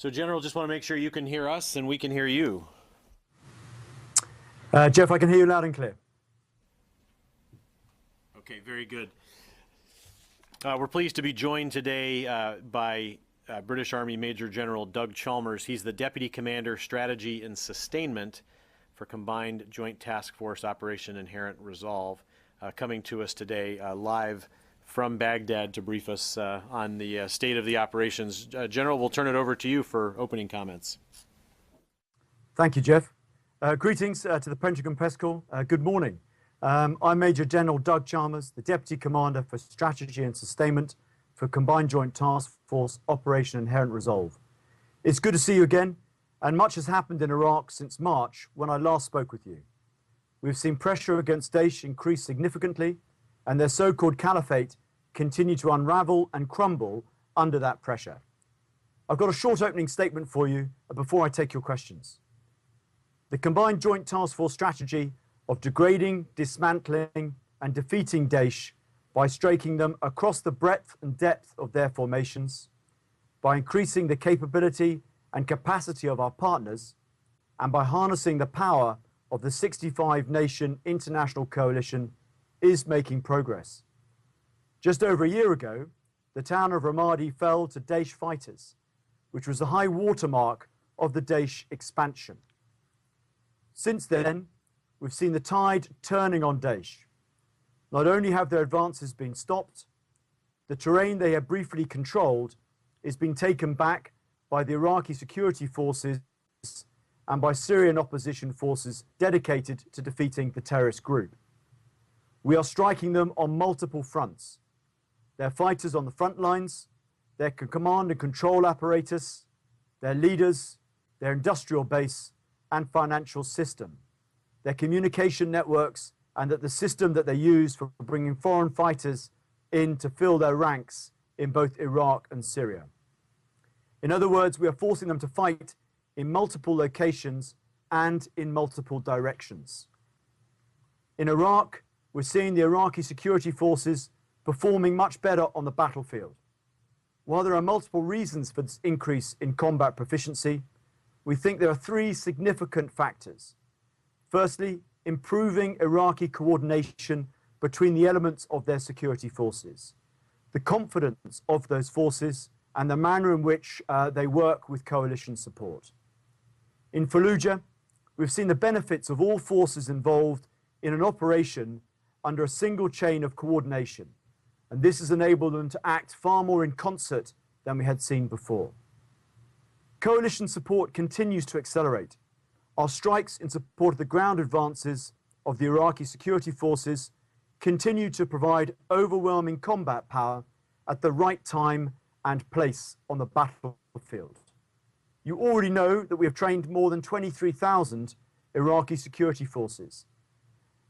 So, General, just want to make sure you can hear us and we can hear you. Jeff, I can hear you loud and clear. Okay, very good. We're pleased to be joined today by British Army Major General Doug Chalmers. He's the Deputy Commander, Strategy and Sustainment for Combined Joint Task Force Operation Inherent Resolve, coming to us today live from Baghdad to brief us on the state of the operations. General, we'll turn it over to you for opening comments. Thank you, Jeff. Greetings to the Pentagon Press Corps. Good morning. I'm Major General Doug Chalmers, the Deputy Commander for Strategy and Sustainment for Combined Joint Task Force Operation Inherent Resolve. It's good to see you again, and much has happened in Iraq since March when I last spoke with you. We've seen pressure against Daesh increase significantly, and their so-called caliphate continue to unravel and crumble under that pressure. I've got a short opening statement for you before I take your questions. The Combined Joint Task Force strategy of degrading, dismantling, and defeating Daesh by striking them across the breadth and depth of their formations, by increasing the capability and capacity of our partners, and by harnessing the power of the 65-nation international coalition is making progress. Just over a year ago, the town of Ramadi fell to Daesh fighters, which was the high watermark of the Daesh expansion. Since then, we've seen the tide turning on Daesh. Not only have their advances been stopped, the terrain they have briefly controlled is being taken back by the Iraqi security forces and by Syrian opposition forces dedicated to defeating the terrorist group. We are striking them on multiple fronts. Their fighters on the front lines, their command and control apparatus, their leaders, their industrial base and financial system, their communication networks, and that the system that they use for bringing foreign fighters in to fill their ranks in both Iraq and Syria. In other words, we are forcing them to fight in multiple locations and in multiple directions. In Iraq, we're seeing the Iraqi security forces performing much better on the battlefield. While there are multiple reasons for this increase in combat proficiency, we think there are three significant factors. Firstly, improving Iraqi coordination between the elements of their security forces, the confidence of those forces, and the manner in which they work with coalition support. In Fallujah, we've seen the benefits of all forces involved in an operation under a single chain of coordination, and this has enabled them to act far more in concert than we had seen before. Coalition support continues to accelerate. Our strikes in support of the ground advances of the Iraqi security forces continue to provide overwhelming combat power at the right time and place on the battlefield. You already know that we have trained more than 23,000 Iraqi security forces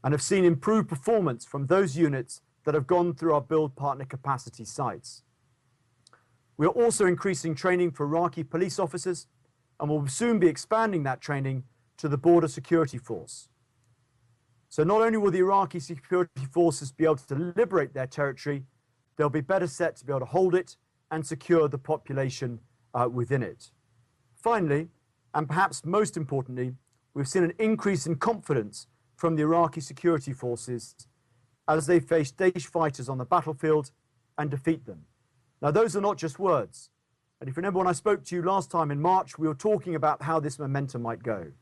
and have seen improved performance from those units that have gone through our build partner capacity sites. We are also increasing training for Iraqi police officers and will soon be expanding that training to the border security force. So not only will the Iraqi security forces be able to liberate their territory, they'll be better set to be able to hold it and secure the population within it. Finally, and perhaps most importantly, we've seen an increase in confidence from the Iraqi security forces as they face Daesh fighters on the battlefield and defeat them. Now, those are not just words. And if you remember when I spoke to you last time in March, we were talking about how this momentum might go.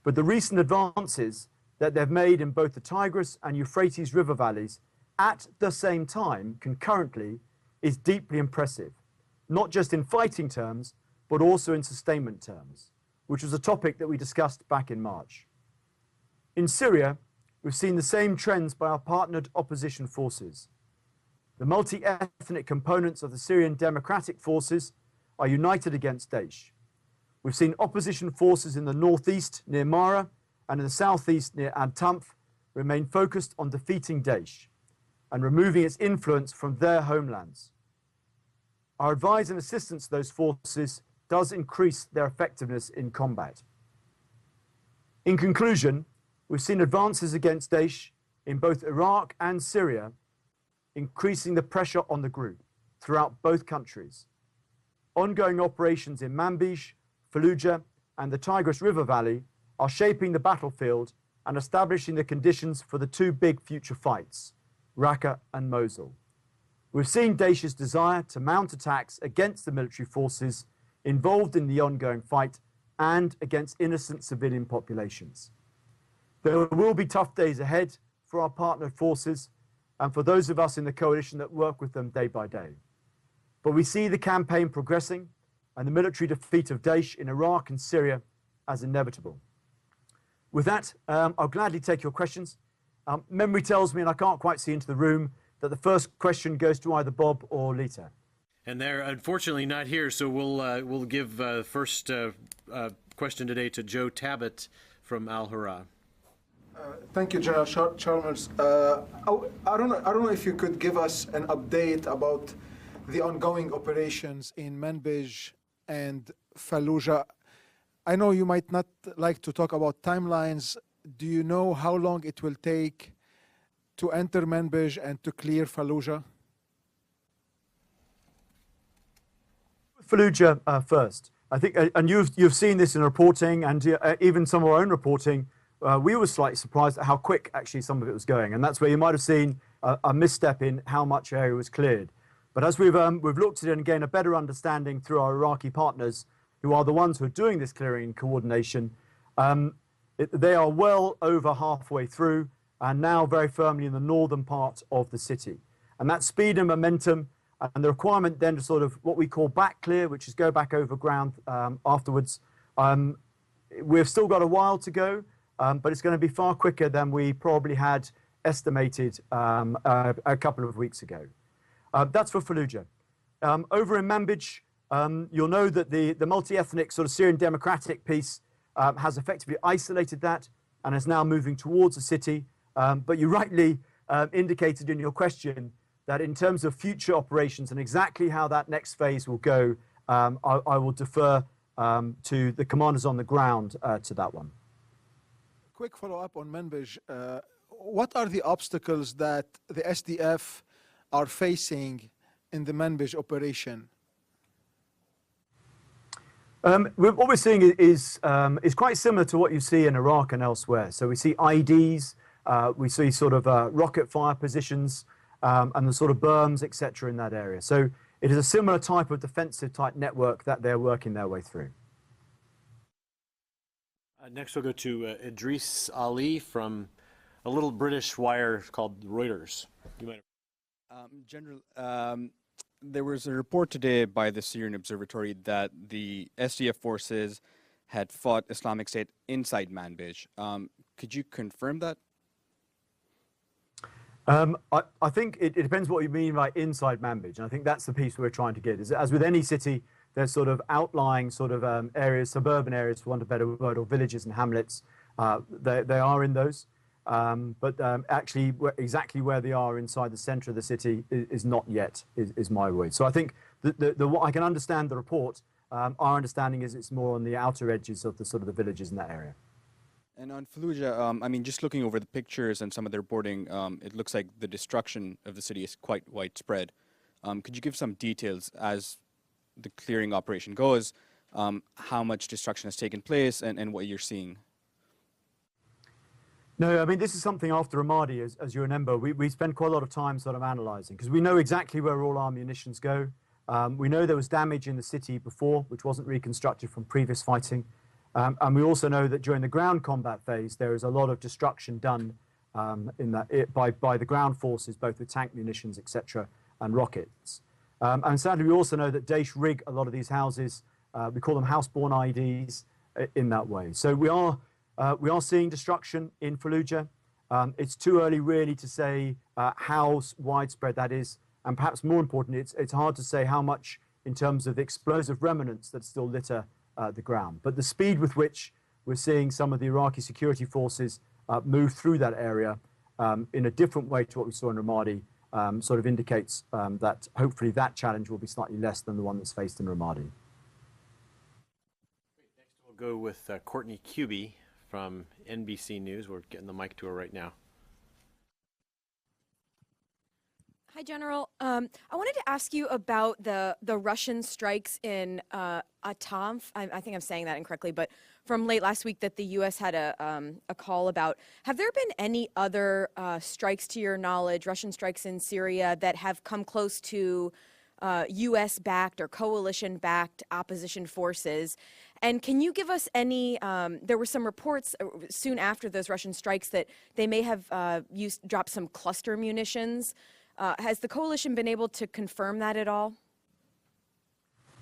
But the recent advances that they've made in both the Tigris and Euphrates river valleys at the same time, concurrently, is deeply impressive, not just in fighting terms, but also in sustainment terms, which was a topic that we discussed back in March. In Syria, we've seen the same trends by our partnered opposition forces. The multi-ethnic components of the Syrian Democratic Forces are united against Daesh. We've seen opposition forces in the northeast near Mara and in the southeast near Ad-Tamf remain focused on defeating Daesh and removing its influence from their homelands. Our advice and assistance to those forces does increase their effectiveness in combat. In conclusion, we've seen advances against Daesh in both Iraq and Syria, increasing the pressure on the group throughout both countries. ongoing operations in Manbij, Fallujah, and the Tigris River Valley are shaping the battlefield and establishing the conditions for the two big future fights, Raqqa and Mosul. We've seen Daesh's desire to mount attacks against the military forces involved in the ongoing fight and against innocent civilian populations. There will be tough days ahead for our partner forces and for those of us in the coalition that work with them day by day. But we see the campaign progressing and the military defeat of Daesh in Iraq and Syria as inevitable. With that, I'll gladly take your questions. Memory tells me, and I can't quite see into the room, that the first question goes to either Bob or Lita. And they're unfortunately not here, so we'll give first question today to Joe Tabbitt from Al Hurrah. Thank you, General Chalmers. I don't know if you could give us an update about the ongoing operations in Manbij and Fallujah. I know you might not like to talk about timelines. Do you know how long it will take to enter Manbij and to clear Fallujah? Fallujah first. I think, and you've seen this in reporting and even some of our own reporting. We were slightly surprised at how quick actually some of it was going, and that's where you might have seen a misstep in how much area was cleared. But as we've looked at it and gained a better understanding through our Iraqi partners, who are the ones who are doing this clearing and coordination, they are well over halfway through and now very firmly in the northern part of the city. And that speed and momentum and the requirement then to sort of what we call back clear, which is go back over ground afterwards. We've still got a while to go, but it's going to be far quicker than we probably had estimated a couple of weeks ago. That's for Fallujah. Over in Manbij, you'll know that the multi-ethnic sort of Syrian democratic piece has effectively isolated that and is now moving towards the city. But you rightly indicated in your question that in terms of future operations and exactly how that next phase will go, I will defer to the commanders on the ground to that one. Quick follow-up on Manbij. What are the obstacles that the SDF are facing in the Manbij operation? What we're seeing is quite similar to what you see in Iraq and elsewhere. So we see IDs, we see sort of rocket fire positions, and the sort of berms, etc. in that area. So it is a similar type of defensive type network that they're working their way through. Next we'll go to Idris Ali from a little British wire called Reuters. You might General, there was a report today by the Syrian Observatory that the SDF forces had fought Islamic State inside Manbij. Could you confirm that? I think it depends what you mean by inside Manbij, and I think that's the piece we're trying to get. Is as with any city, there's sort of outlying sort of areas, suburban areas, for want of a better word, or villages and hamlets. They are in those, but actually exactly where they are inside the centre of the city is not yet, is my word. So I think I can understand the report. Our understanding is it's more on the outer edges of the sort of the villages in that area. And on Fallujah, I mean, just looking over the pictures and some of the reporting, it looks like the destruction of the city is quite widespread. Could you give some details as the clearing operation goes, how much destruction has taken place and what you're seeing? No, I mean, this is something after Ramadi, as you remember, we spend quite a lot of time sort of analysing, because we know exactly where all our munitions go. We know there was damage in the city before, which wasn't reconstructed from previous fighting. And we also know that during the ground combat phase, there is a lot of destruction done by the ground forces, both with tank munitions, etc., and rockets. And sadly, we also know that Daesh rig a lot of these houses. We call them house-borne IDs in that way. So we are seeing destruction in Fallujah. It's too early, really, to say how widespread that is. And perhaps more importantly, it's hard to say how much in terms of the explosive remnants that still litter the ground. But the speed with which we're seeing some of the Iraqi security forces move through that area in a different way to what we saw in Ramadi sort of indicates that hopefully that challenge will be slightly less than the one that's faced in Ramadi. Next we'll go with Courtney Cuby from NBC News. We're getting the mic to her right now. Hi, General. I wanted to ask you about the Russian strikes in Atamf. I think I'm saying that incorrectly, but from late last week that the U.S. had a call about. Have there been any other strikes, to your knowledge, Russian strikes in Syria that have come close to U.S.-backed or coalition-backed opposition forces? And can you give us any, there were some reports soon after those Russian strikes that they may have dropped some cluster munitions. Has the coalition been able to confirm that at all?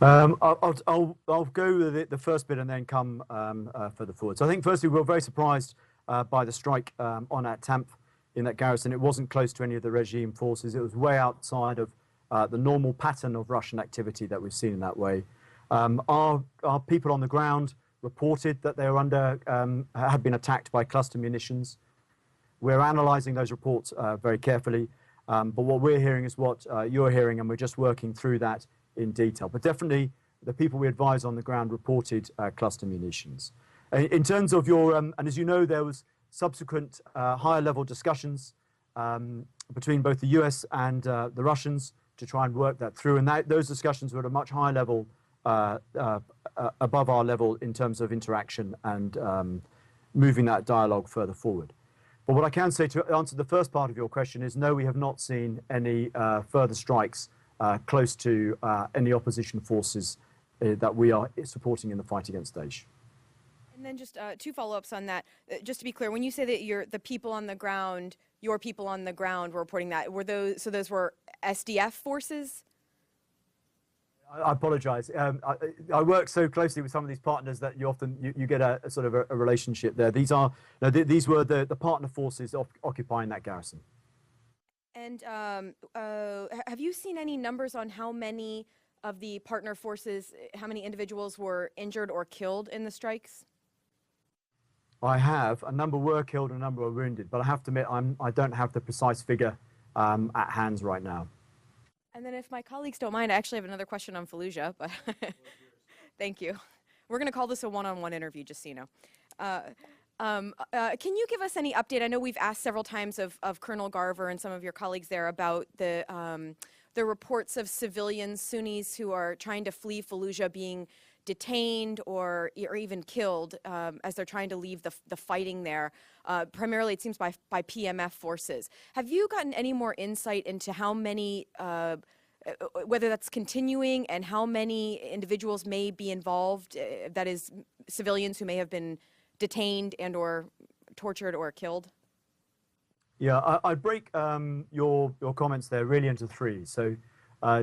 I'll go with the first bit and then come further forward. So I think firstly, we were very surprised by the strike on Atamf in that garrison. It wasn't close to any of the regime forces. It was way outside of the normal pattern of Russian activity that we've seen in that way. Our people on the ground reported that they were had been attacked by cluster munitions. We're analysing those reports very carefully, but what we're hearing is what you're hearing, and we're just working through that in detail. But definitely, the people we advise on the ground reported cluster munitions. In terms of your, and as you know, there was subsequent higher-level discussions between both the US and the Russians to try and work that through, and those discussions were at a much higher level, above our level in terms of interaction and moving that dialogue further forward. But what I can say to answer the first part of your question is no, we have not seen any further strikes close to any opposition forces that we are supporting in the fight against Daesh. And then just two follow-ups on that. Just to be clear, when you say that the people on the ground, your people on the ground were reporting that, were those were SDF forces? I apologize. I work so closely with some of these partners that you often you get a sort of a relationship there. These were the partner forces occupying that garrison. And have you seen any numbers on how many of the partner forces, how many individuals were injured or killed in the strikes? I have. A number were killed, a number were wounded, but I have to admit I don't have the precise figure at hand right now. And then if my colleagues don't mind, I actually have another question on Fallujah, but thank you. We're going to call this a one-on-one interview, just so you know. Can you give us any update? I know we've asked several times of Colonel Garver and some of your colleagues there about the reports of civilians, Sunnis, who are trying to flee Fallujah being detained or even killed as they're trying to leave the fighting there. Primarily, it seems, by PMF forces. Have you gotten any more insight into how many, whether that's continuing, and how many individuals may be involved, that is, civilians who may have been detained and or tortured or killed? Yeah, I'd break your comments there really into three. So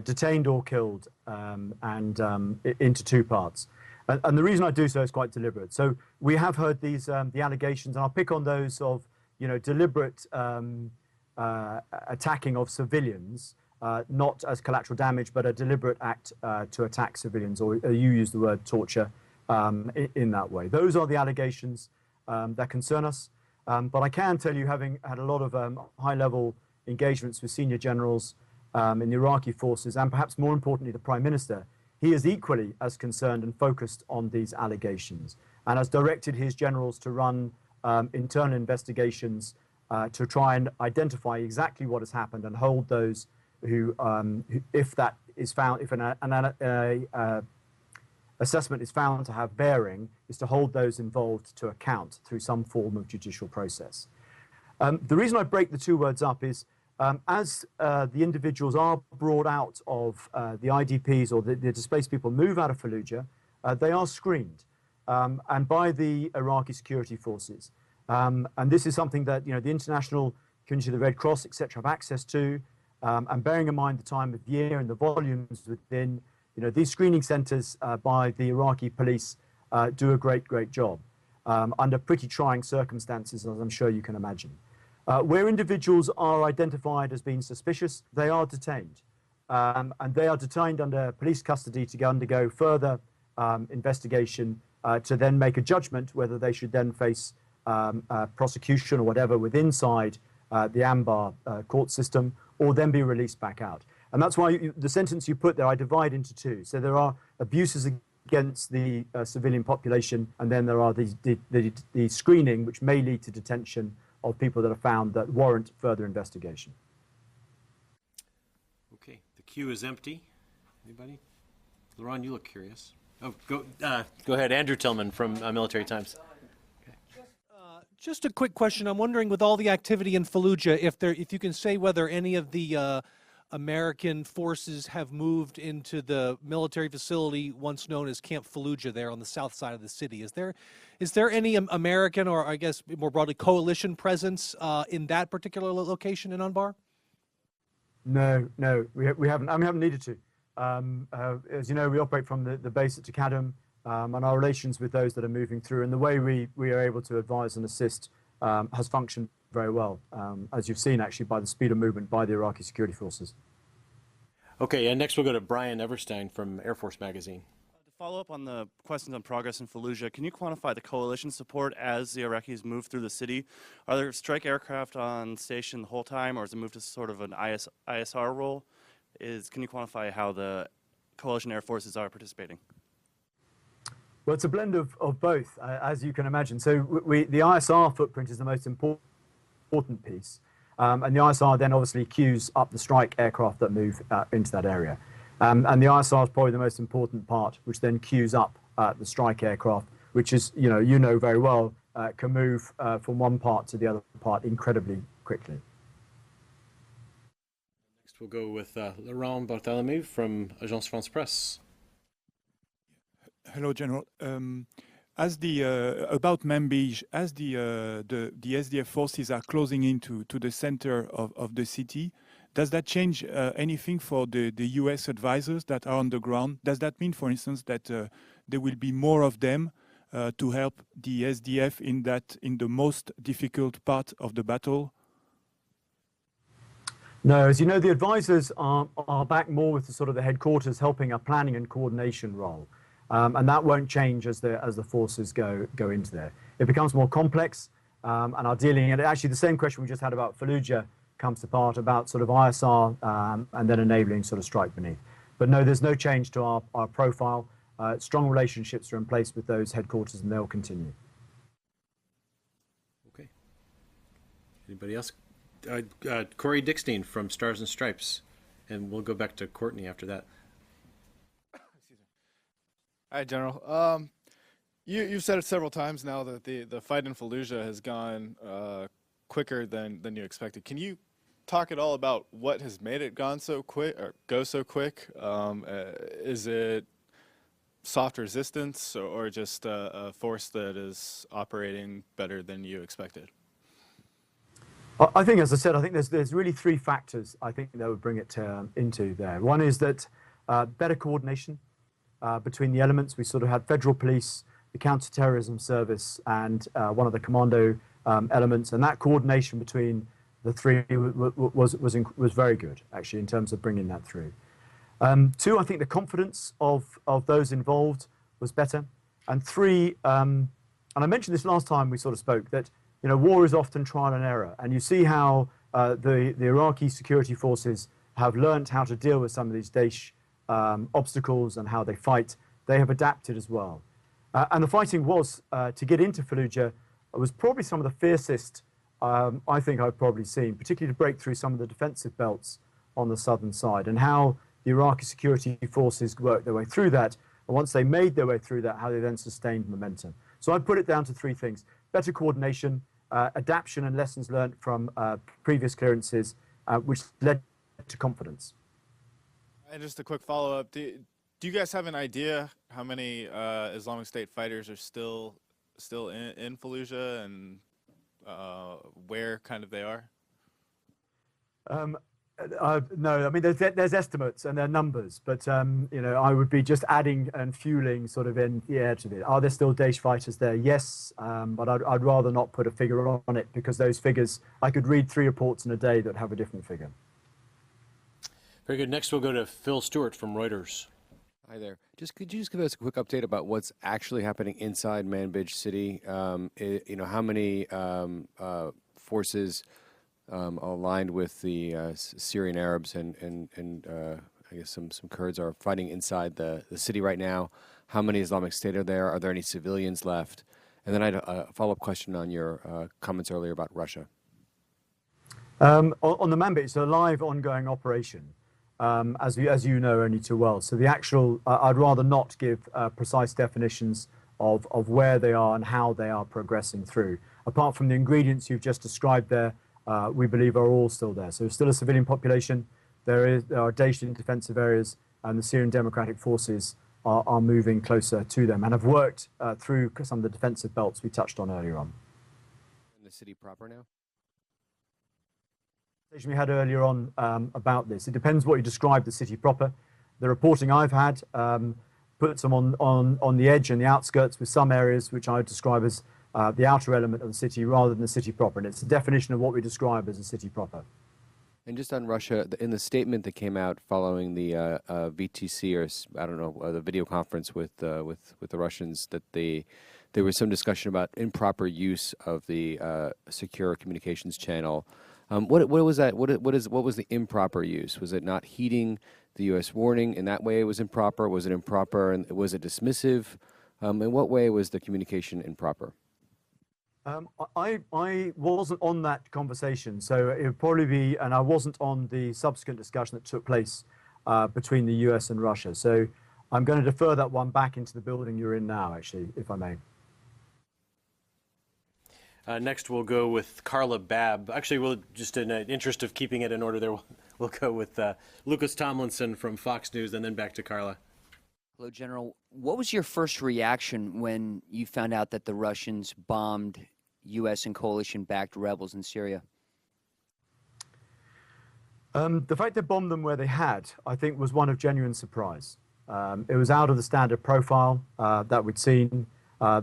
detained or killed, and into two parts. And the reason I do so is quite deliberate. So we have heard these the allegations, and I'll pick on those of deliberate attacking of civilians, not as collateral damage, but a deliberate act to attack civilians, or you use the word torture in that way. Those are the allegations that concern us. But I can tell you, having had a lot of high-level engagements with senior generals in the Iraqi forces, and perhaps more importantly, the Prime Minister, he is equally as concerned and focused on these allegations, and has directed his generals to run internal investigations to try and identify exactly what has happened and hold those who if that is found, if an assessment is found to have bearing, is to hold those involved to account through some form of judicial process. The reason I break the two words up is as the individuals are brought out of the IDPs, or the displaced people move out of Fallujah, they are screened and by the Iraqi security forces. And this is something that the international community, the Red Cross, etc., have access to. And bearing in mind the time of year and the volumes within, these screening centres by the Iraqi police do a great job under pretty trying circumstances, as I'm sure you can imagine. Where individuals are identified as being suspicious, they are detained. And they are detained under police custody to undergo further investigation to then make a judgment whether they should then face prosecution or whatever inside the Anbar court system, or then be released back out. And that's why the sentence you put there, I divide into two. So there are abuses against the civilian population, and then there are the screening, which may lead to detention of people that are found that warrant further investigation. Queue is empty. Anybody? Laron, you look curious. Oh, go ahead. Andrew Tillman from Military Times. Just a quick question. I'm wondering, with all the activity in Fallujah, if you can say whether any of the American forces have moved into the military facility once known as Camp Fallujah there on the south side of the city. Is there any American, or I guess more broadly coalition presence in that particular location in Anbar? No, we haven't. We haven't needed to. As you know, we operate from the base at Takadam, and our relations with those that are moving through and the way we are able to advise and assist has functioned very well, as you've seen actually by the speed of movement by the Iraqi security forces. Okay, and next we'll go to Brian Everstein from Air Force Magazine. To follow up on the questions on progress in Fallujah, can you quantify the coalition support as the Iraqis move through the city? Are there strike aircraft on station the whole time, or is it moved to sort of an ISR role? Can you quantify how the coalition air forces are participating? Well, it's a blend of both, as you can imagine. So the ISR footprint is the most important piece. And the ISR then obviously queues up the strike aircraft that move into that area. And the ISR is probably the most important part, which then queues up the strike aircraft, which is, you know very well, can move from one part to the other part incredibly quickly. Next we'll go with Laurent Barthélemy from Agence France Presse. Hello, General. About Manbij, as the SDF forces are closing into the center of the city, does that change anything for the U.S. advisors that are on the ground? Does that mean, for instance, that there will be more of them to help the SDF in the most difficult part of the battle? No, as you know, the advisors are back more with the sort of the headquarters helping a planning and coordination role. And that won't change as the forces go into there. It becomes more complex and are dealing, and actually the same question we just had about Fallujah comes to part about sort of ISR and then enabling sort of strike beneath. But no, there's no change to our profile. Strong relationships are in place with those headquarters and they'll continue. Okay. Anybody else? Corey Dickstein from Stars and Stripes. And we'll go back to Courtney after that. Hi, General. You've said it several times now that the fight in Fallujah has gone quicker than you expected. Can you talk at all about what has made it go so quick? Is it soft resistance or just a force that is operating better than you expected? I think, as I said, I think there's really three factors I think that would bring it into there. One is that better coordination between the elements. We sort of had federal police, the counter-terrorism service, and one of the commando elements, and that coordination between the three was very good, actually, in terms of bringing that through. Two, I think the confidence of those involved was better. And three, and I mentioned this last time we sort of spoke, that war is often trial and error, and you see how the Iraqi security forces have learnt how to deal with some of these Daesh obstacles and how they fight. They have adapted as well. And the fighting was, to get into Fallujah, was probably some of the fiercest I think I've probably seen, particularly to break through some of the defensive belts on the southern side, and how the Iraqi security forces worked their way through that. And once they made their way through that, how they then sustained momentum. So I'd put it down to three things: better coordination, adaptation and lessons learned from previous clearances, which led to confidence. And just a quick follow-up, do you guys have an idea how many Islamic State fighters are still in Fallujah and where kind of they are? No, I mean, there's estimates and there are numbers, but I would be just adding and fueling sort of in the air to it. Are there still Daesh fighters there? Yes, but I'd rather not put a figure on it, because those figures, I could read 3 reports in a day that have a different figure. Very good. Next, we'll go to Phil Stewart from Reuters. Hi there. Could you just give us a quick update about what's actually happening inside Manbij city? How many forces aligned with the Syrian Arabs and I guess some Kurds are fighting inside the city right now? How many Islamic State are there? Are there any civilians left? And then I had a follow-up question on your comments earlier about Russia. On the Manbij, it's a live ongoing operation. as you know only too well. So the actual, I'd rather not give precise definitions of where they are and how they are progressing through. Apart from the ingredients you've just described there, we believe are all still there. So still a civilian population, there are Daeshian defensive areas, and the Syrian Democratic Forces are moving closer to them and have worked through some of the defensive belts we touched on earlier on. In the city proper now? We had earlier on about this. It depends what you describe the city proper. The reporting I've had puts them on the edge and the outskirts, with some areas which I would describe as the outer element of the city rather than the city proper. And it's a definition of what we describe as a city proper. And just on Russia, in the statement that came out following the VTC, or I don't know, the video conference with the Russians, that there was some discussion about improper use of the secure communications channel. What was that? What was the improper use? Was it not heeding the U.S. warning? In that way, it was improper. Was it improper? And was it dismissive? In what way was the communication improper? I wasn't on that conversation, so it would probably be, and I wasn't on the subsequent discussion that took place between the US and Russia. So I'm going to defer that one back into the building you're in now, actually, if I may. Next, we'll go with Carla Babb. Actually, we'll just in the interest of keeping it in order there, we'll go with Lucas Tomlinson from Fox News, and then back to Carla. Hello, General. What was your first reaction when you found out that the Russians bombed U.S. and coalition-backed rebels in Syria? The fact they bombed them where they had, I think, was one of genuine surprise. It was out of the standard profile that we'd seen.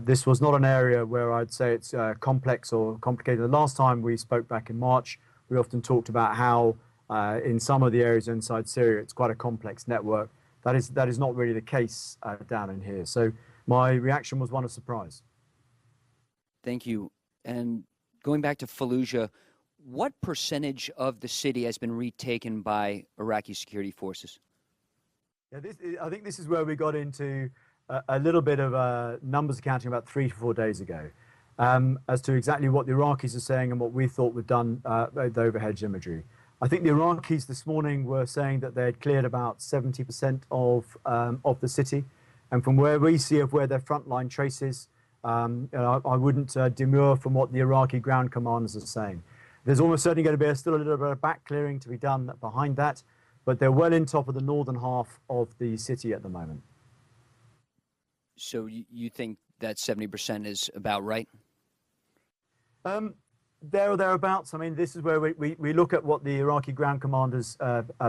This was not an area where I'd say it's complex or complicated. The last time we spoke back in March, we often talked about how in some of the areas inside Syria, it's quite a complex network. That is not really the case down in here. So my reaction was one of surprise. Thank you. And going back to Fallujah, what percentage of the city has been retaken by Iraqi security forces? Yeah, I think this is where we got into a little bit of numbers accounting about 3 to 4 days ago as to exactly what the Iraqis are saying and what we thought we'd done with the overhead imagery. I think the Iraqis this morning were saying that they had cleared about 70% of the city. And from where we see of where their frontline traces, I wouldn't demur from what the Iraqi ground commanders are saying. There's almost certainly going to be still a little bit of back clearing to be done behind that, but they're well in top of the northern half of the city at the moment. So you think that 70% is about right? There or thereabouts. I mean, this is where we look at what the Iraqi ground commanders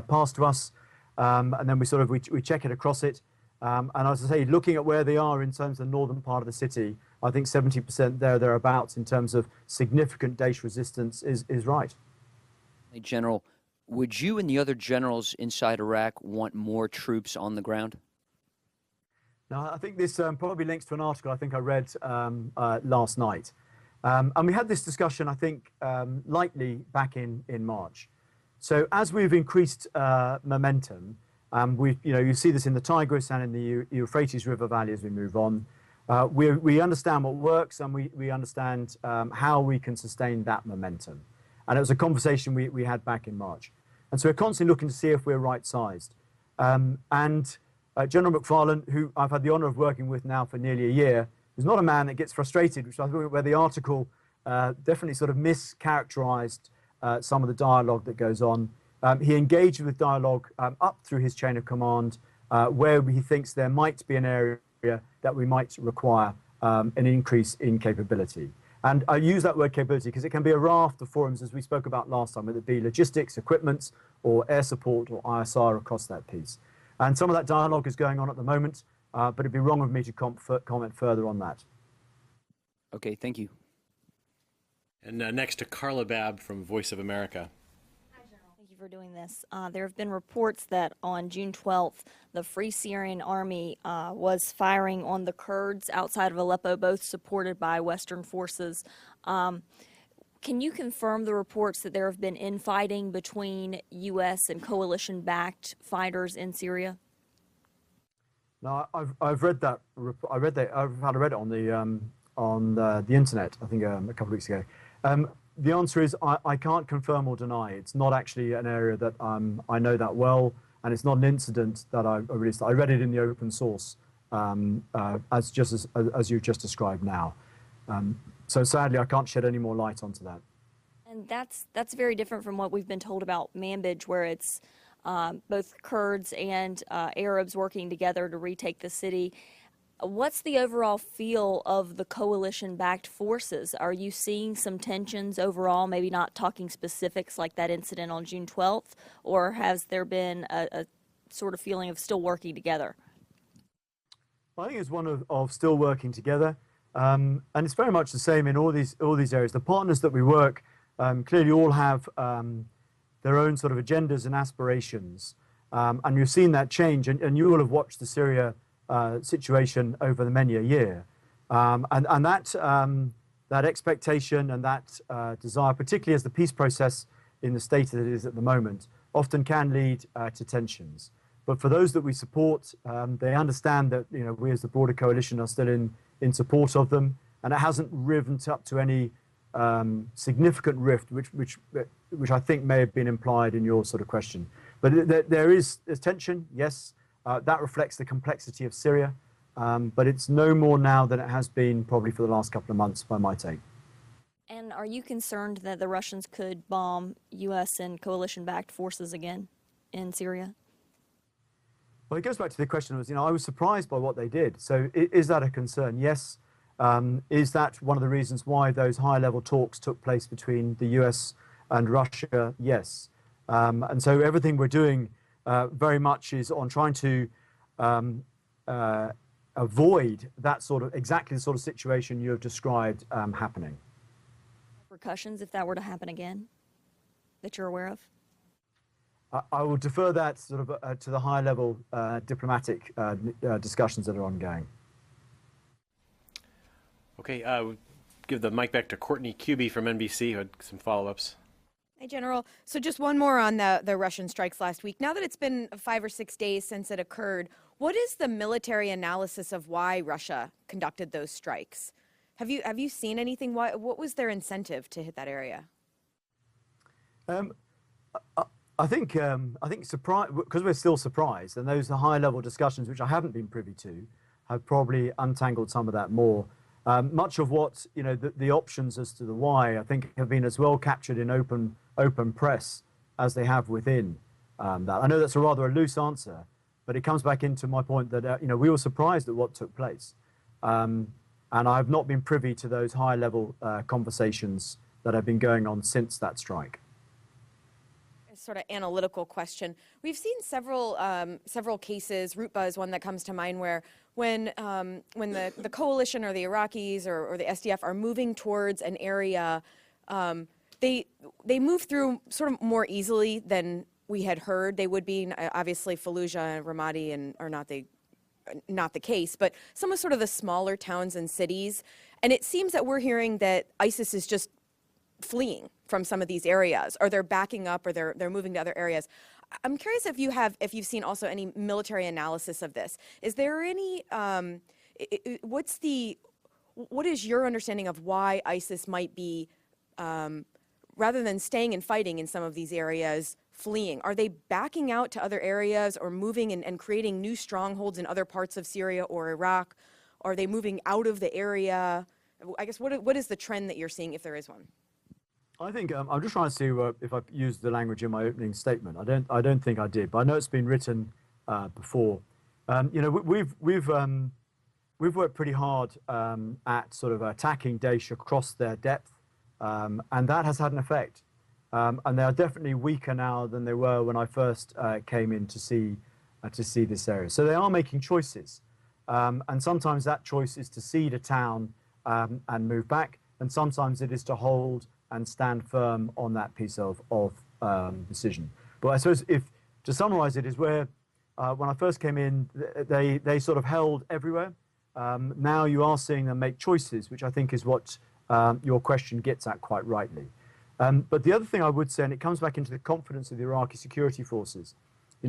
pass to us, and then we check it across it. And as I say, looking at where they are in terms of the northern part of the city, I think 70% there or thereabouts in terms of significant Daesh resistance is right. Hey, General, would you and the other generals inside Iraq want more troops on the ground? Now, I think this probably links to an article I think I read last night. And we had this discussion, I think, lightly back in March. So as we've increased momentum, you see this in the Tigris and in the Euphrates River Valley as we move on. We understand what works, and we understand how we can sustain that momentum. And it was a conversation we had back in March. And so we're constantly looking to see if we're right-sized. General McFarlane, who I've had the honor of working with now for nearly a year, is not a man that gets frustrated, which I think where the article definitely sort of mischaracterized some of the dialogue that goes on. He engaged with dialogue up through his chain of command, where he thinks there might be an area that we might require an increase in capability. And I use that word capability because it can be a raft of forums, as we spoke about last time, whether it be logistics, equipment, or air support, or ISR across that piece. And some of that dialogue is going on at the moment, but it'd be wrong of me to comment further on that. Okay, thank you. And next to Carla Babb from Voice of America. Thank you for doing this. There have been reports that on June 12th, the Free Syrian Army was firing on the Kurds outside of Aleppo, both supported by Western forces. Can you confirm the reports that there have been infighting between U.S. and coalition-backed fighters in Syria? No, I've read that. I've read it on the internet. I think a couple of weeks ago. The answer is I can't confirm or deny. It's not actually an area that I know that well. and it's not an incident that I released. I read it in the open source as you just described now. So sadly, I can't shed any more light onto that. And that's very different from what we've been told about Manbij, where it's both Kurds and Arabs working together to retake the city. What's the overall feel of the coalition-backed forces? Are you seeing some tensions overall, maybe not talking specifics like that incident on June 12th, or has there been a sort of feeling of still working together? I think it's one of still working together, and it's very much the same in all these areas. The partners that we work clearly all have their own sort of agendas and aspirations, and you've seen that change, and you all have watched the Syria situation over many a year, and that expectation and that desire, particularly as the peace process in the state that it is at the moment, often can lead to tensions. But for those that we support, they understand that we as the broader coalition are still in support of them, and it hasn't risen up to any significant rift, which I think may have been implied in your sort of question. But there's tension, yes. That reflects the complexity of Syria, but it's no more now than it has been probably for the last couple of months, by my take. And are you concerned that the Russians could bomb U.S. and coalition-backed forces again in Syria? Well, it goes back to the question was, I was surprised by what they did. So is that a concern? Yes. Is that one of the reasons why those high-level talks took place between the U.S. and Russia? Yes. And so everything we're doing very much is on trying to avoid that exactly the sort of situation you have described happening. Repercussions if that were to happen again that you're aware of? I will defer that sort of to the high-level diplomatic discussions that are ongoing. Okay, we'll give the mic back to Courtney Kuby from NBC, who had some follow-ups. Hey, General. So just one more on the Russian strikes last week. Now that it's been 5 or 6 days since it occurred, what is the military analysis of why Russia conducted those strikes? Have you seen anything? What was their incentive to hit that area? I think surprise, because we're still surprised, and those are high-level discussions which I haven't been privy to, have probably untangled some of that more. Much of what the options as to the why, I think, have been as well captured in open press as they have within that. I know that's a rather a loose answer, but it comes back into my point that we were surprised at what took place, and I've not been privy to those high-level conversations that have been going on since that strike. Sort of analytical question. We've seen several cases. Rutba is one that comes to mind, where when the coalition or the Iraqis or the SDF are moving towards an area, they move through sort of more easily than we had heard they would be. Obviously, Fallujah and Ramadi are not the case, but some of sort of the smaller towns and cities. And it seems that we're hearing that ISIS is just fleeing from some of these areas, or they're backing up, or they're moving to other areas. I'm curious if you've seen also any military analysis of this. Is there any what is your understanding of why ISIS might be, rather than staying and fighting in some of these areas, fleeing? Are they backing out to other areas, or moving and creating new strongholds in other parts of Syria or Iraq? Are they moving out of the area? I guess what is the trend that you're seeing, if there is one? I think I'm just trying to see if I've used the language in my opening statement. I don't think I did, but I know it's been written before. We've worked pretty hard at sort of attacking Daesh across their depth, and that has had an effect. And they are definitely weaker now than they were when I first came in to see this area. So they are making choices, and sometimes that choice is to cede a town and move back, and sometimes it is to hold and stand firm on that piece of decision. But I suppose to summarize it is where, when I first came in, they sort of held everywhere. Now you are seeing them make choices, which I think is what your question gets at quite rightly. But the other thing I would say, and it comes back into the confidence of the Iraqi security forces,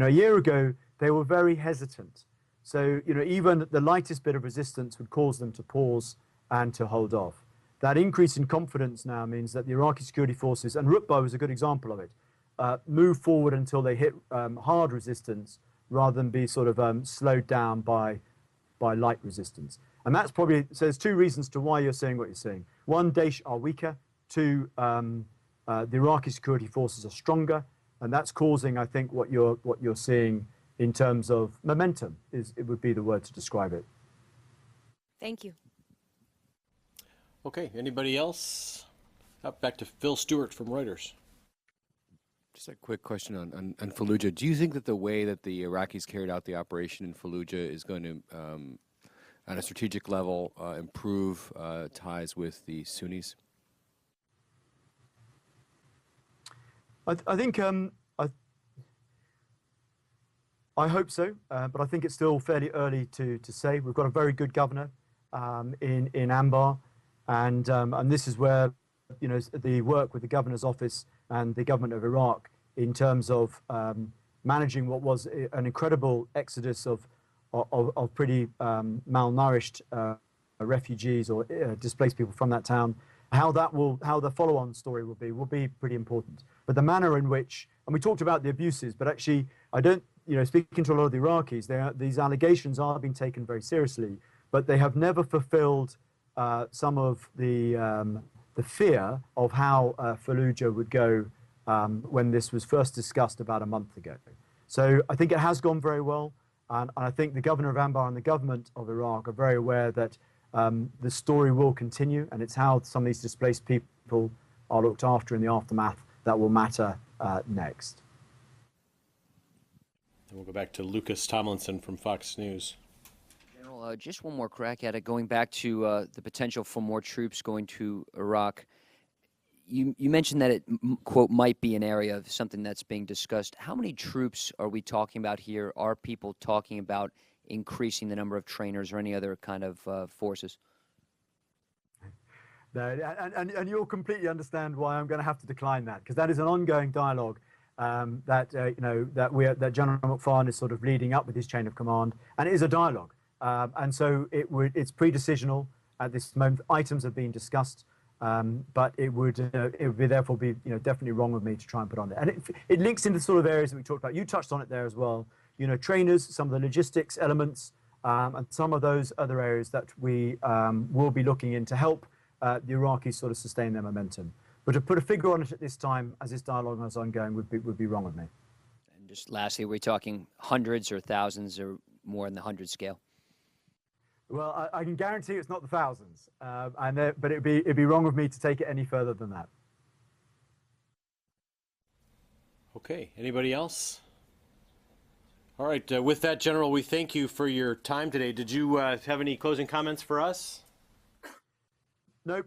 a year ago, they were very hesitant. So, even the lightest bit of resistance would cause them to pause and to hold off. That increase in confidence now means that the Iraqi security forces, and Rutba was a good example of it, move forward until they hit hard resistance rather than be sort of slowed down by light resistance. And that's probably, so there's two reasons to why you're seeing what you're seeing. One, Daesh are weaker. Two, the Iraqi security forces are stronger. And that's causing, I think, what you're seeing in terms of momentum, it would be the word to describe it. Thank you. Okay, anybody else? Back to Phil Stewart from Reuters. Just a quick question on Fallujah. Do you think that the way that the Iraqis carried out the operation in Fallujah is going to, on a strategic level, improve ties with the Sunnis? I think I hope so, but I think it's still fairly early to say. We've got a very good governor in Anbar, and this is where the work with the governor's office and the government of Iraq in terms of managing what was an incredible exodus of pretty malnourished refugees or displaced people from that town. How the follow-on story will be pretty important. But the manner in which, and we talked about the abuses, but actually I don't, speaking to a lot of the Iraqis, these allegations are being taken very seriously, but they have never fulfilled some of the fear of how Fallujah would go when this was first discussed about a month ago. So I think it has gone very well, and I think the governor of Anbar and the government of Iraq are very aware that the story will continue, and it's how some of these displaced people are looked after in the aftermath that will matter next. And we'll go back to Lucas Tomlinson from Fox News. General, just one more crack at it. Going back to the potential for more troops going to Iraq, you mentioned that it, quote, might be an area of something that's being discussed. How many troops are we talking about here? Are people talking about increasing the number of trainers or any other kind of forces? No, and you'll completely understand why I'm going to have to decline that, because that is an ongoing dialogue that General McFarlane is sort of leading up with his chain of command, and it is a dialogue, and so it's pre-decisional at this moment. Items have been discussed, but it would therefore be definitely wrong of me to try and put on it, and it links into the sort of areas that we talked about. You touched on it there as well. Trainers, some of the logistics elements, and some of those other areas that we will be looking in to help the Iraqis sort of sustain their momentum. But to put a figure on it at this time, as this dialogue is ongoing, would be wrong of me. And just lastly, we're talking hundreds or thousands or more in the hundred scale? Well, I can guarantee it's not the thousands, but it'd be wrong of me to take it any further than that. Okay, anybody else? All right, with that, General, we thank you for your time today. Did you have any closing comments for us? Nope.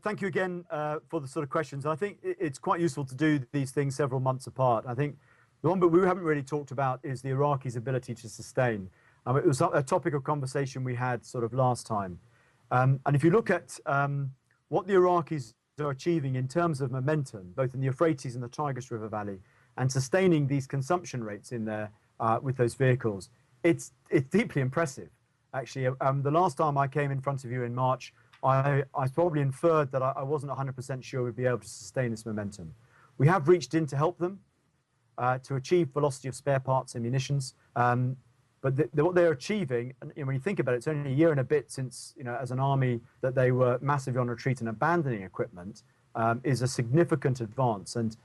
Thank you again for the sort of questions. I think it's quite useful to do these things several months apart. I think the one that we haven't really talked about is the Iraqis' ability to sustain. It was a topic of conversation we had sort of last time. And if you look at what the Iraqis are achieving in terms of momentum, both in the Euphrates and the Tigris River Valley, and sustaining these consumption rates in there with those vehicles, it's deeply impressive. Actually, the last time I came in front of you in March, I probably inferred that I wasn't 100% sure we'd be able to sustain this momentum. We have reached in to help them to achieve velocity of spare parts and munitions. But what they're achieving, and when you think about it, it's only a year and a bit since, as an army, that they were massively on retreat and abandoning equipment, is a significant advance. And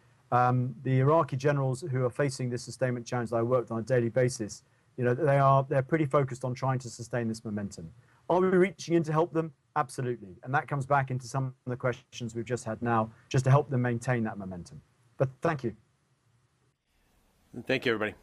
the Iraqi generals who are facing this sustainment challenge that I worked on a daily basis, they're pretty focused on trying to sustain this momentum. Are we reaching in to help them? Absolutely. And that comes back into some of the questions we've just had now, just to help them maintain that momentum. But thank you. Thank you, everybody.